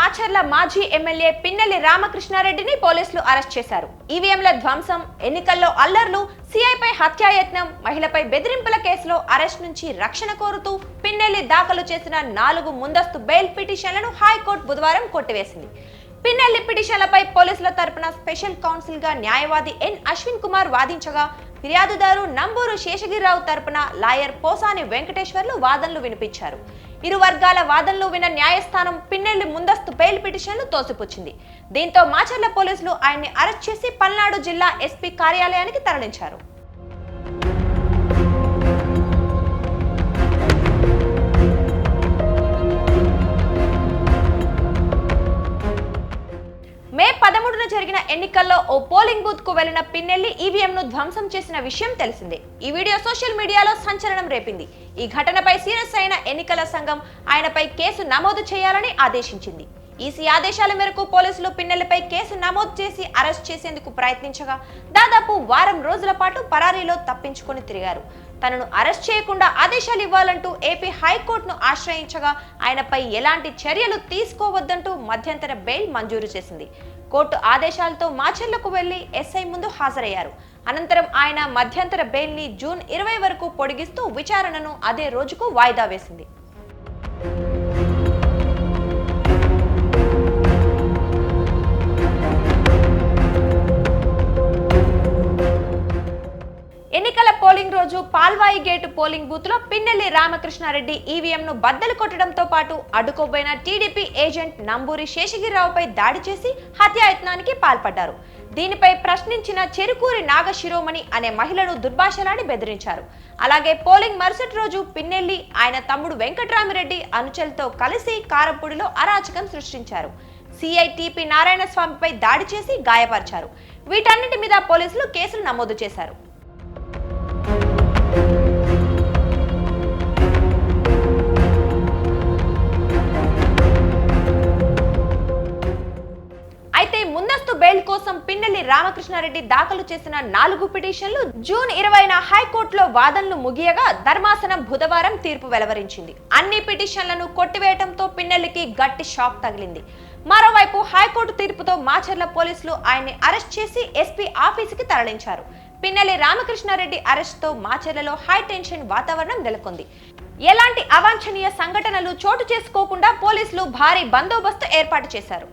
మాచర్ల మాజీ ఎమ్మెల్యే పిన్నెల్లి రామకృష్ణారెడ్డిని పోలీసులు అరెస్ట్ చేశారు. ఈవీఎంల ధ్వంసం, ఎన్నికల్లో అల్లర్లు, సీఐపై హత్యాయత్నం, మహిళపై బెదిరింపుల కేసులో అరెస్ట్ నుంచి రక్షణ కోరుతూ పిన్నెల్లి దాఖలు చేసిన 4 ముందస్తు బెయిల్ పిటిషన్లను హైకోర్టు బుధవారం కొట్టివేసింది. పిన్నెల్లి పిటిషన్లపై పోలీసుల తరపున స్పెషల్ కౌన్సిల్ గా న్యాయవాది ఎన్ అశ్విన్ కుమార్ వాదించగా, ఫిర్యాదుదారు నంబూరు శేషగిరిరావు తరపున లాయర్ పోసాని వెంకటేశ్వర్లు వాదనలు వినిపించారు. ఇరు వర్గాల వాదనలు విన్న న్యాయస్థానం పిన్నెల్లి ముందస్తు బెయిల్ పిటిషన్లు తోసిపుచ్చింది. దీంతో మాచర్ల పోలీసులు ఆయన్ని అరెస్ట్ చేసి పల్నాడు జిల్లా ఎస్పీ కార్యాలయానికి తరలించారు. మే 13న జరిగిన ఎన్నికల్లో ఓ పోలింగ్ బూత్ కు వెళ్లిన పిన్నెల్లి ఈవీఎం ను ధ్వంసం చేసిన విషయం తెలిసిందే. ఈ వీడియో సోషల్ మీడియాలో సంచలనం రేపింది. ఈ ఘటనపై సీరియస్ అయిన ఎన్నికల సంఘం ఆయనపై కేసు నమోదు చేయాలని ఆదేశించింది. ఈసీ ఆదేశాల మేరకు పోలీసులు పిన్నెల్లిపై కేసు నమోదు చేసి అరెస్ట్ చేసేందుకు ప్రయత్నించగా, దాదాపు వారం రోజుల పాటు పరారీలో తప్పించుకొని తిరిగారు. తనను అరెస్ట్ చేయకుండా ఆదేశాలు ఇవ్వాలంటూ ఏపీ హైకోర్టును ఆశ్రయించగా, ఆయనపై ఎలాంటి చర్యలు తీసుకోవద్దంటూ మధ్యంతర బెయిల్ మంజూరు చేసింది. కోర్టు ఆదేశాలతో మాచర్లకు వెళ్లి ఎస్ఐ ముందు హాజరయ్యారు. అనంతరం ఆయన మధ్యంతర బెయిల్ ని జూన్ 20 వరకు పొడిగిస్తూ విచారణను అదే రోజుకు వాయిదా వేసింది. ఎన్నికల పోలింగ్ రోజు పాల్వాయి గేటు పోలింగ్ బూత్ లో పిన్నెల్లి రామకృష్ణారెడ్డి ఈవీఎం ను బద్దలు కొట్టడంతో పాటు అడ్డుకోబోయిన టీడీపీ ఏజెంట్ నంబూరి శేషగిరిరావుపై దాడి చేసి హత్యాయత్నానికి పాల్పడ్డారు. దీనిపై ప్రశ్నించిన చెరుకూరి నాగశిరోమణి అనే మహిళను దుర్భాషలాడి బెదిరించారు. అలాగే పోలింగ్ మరుసటి రోజు పిన్నెల్లి, ఆయన తమ్ముడు వెంకట్రామిరెడ్డి అనుచరులతో కలిసి కారంపూడిలో అరాచకం సృష్టించారు. సిఐ టీపీ నారాయణ స్వామిపై దాడి చేసి గాయపరిచారు. వీటన్నిటి మీద పోలీసులు కేసులు నమోదు చేశారు. అయితే ముందస్తు బెయిల్ కోసం పిన్నెల్లి రామకృష్ణారెడ్డి దాఖలు చేసిన 4 పిటిషన్లు జూన్ 20న హైకోర్టులో వాదనలు ముగియగా, ధర్మాసనం బుధవారం తీర్పు వెలువరించింది. అన్ని పిటిషన్లను కొట్టివేయడంతో పిన్నెల్లికి గట్టి షాక్ తగిలింది. మరోవైపు హైకోర్టు తీర్పుతో మాచర్ల పోలీసులు ఆయన్ని అరెస్ట్ చేసి ఎస్పీ ఆఫీసుకి తరలించారు. పిన్నెల్లి రామకృష్ణారెడ్డి అరెస్ట్ తో మాచర్లలో హై టెన్షన్ వాతావరణం నెలకొంది. ఎలాంటి అవాంఛనీయ సంఘటనలు చోటు చేసుకోకుండా పోలీసులు భారీ బందోబస్తు ఏర్పాటు చేశారు.